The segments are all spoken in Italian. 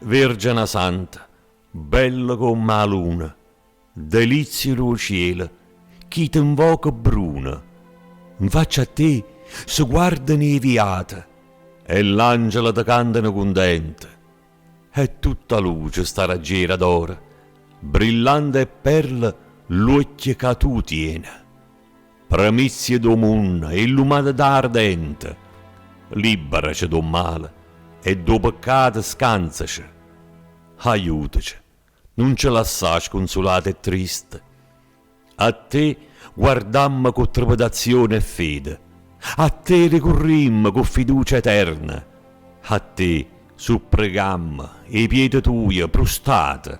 Vergine Santa, bella come la luna, delizia del cielo, chi ti invoca bruna. In faccia a te si guarda neviata e l'angelo ti cantano contenta. E tutta luce sta raggiera d'oro, brillante e perla l'occhio che tu tieni. Primizie do mondo e l'umanità ardente, liberaci do male e do peccato scansaci. Aiutaci, non ci lasciaci consolata e triste. A te guardammo con trepidazione e fede, a te ricorrimmo con fiducia eterna, a te suppregammo e i piedi tuoi prostati.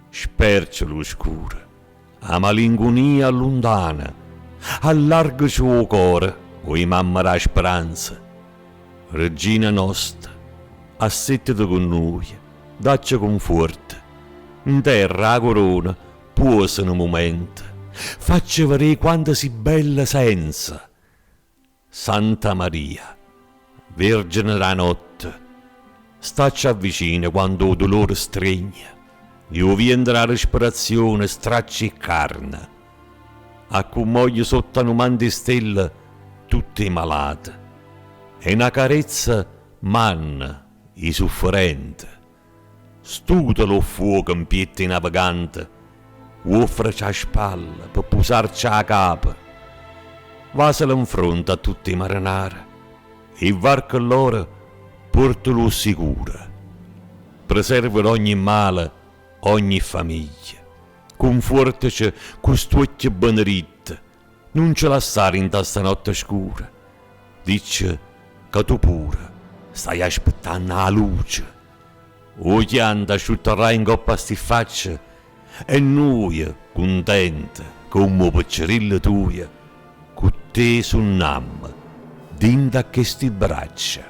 Sperci l'oscuro, a malinconia lontana, allargaci il cuore, oi mamma la speranza. Regina nostra, assettati con noi, dacci conforto. In terra la corona, posa un momento, facci vedere quanto si bella senza. Santa Maria, Vergine della notte, stacci avvicina quando il dolore stregna, io viento la respirazione stracci carne. Accumogli sotto un manti stelle tutti i malati, e una carezza manna i sofferenti. Stuta lo fuoco in piette navigante, offrici a spalla per posarci a capo. Vasela in fronte a tutti i marinari e varca loro portalo sicuro. Preserva ogni male, ogni famiglia. Confortaci quest'occhio benedetto, non ci lasciare in questa notte scura. Dice che tu pure stai aspettando la luce. O chianta asciutterai in coppa a sti faccia e noi, contenti, come piccerille tue, con te sunnam, dinda a questi braccia.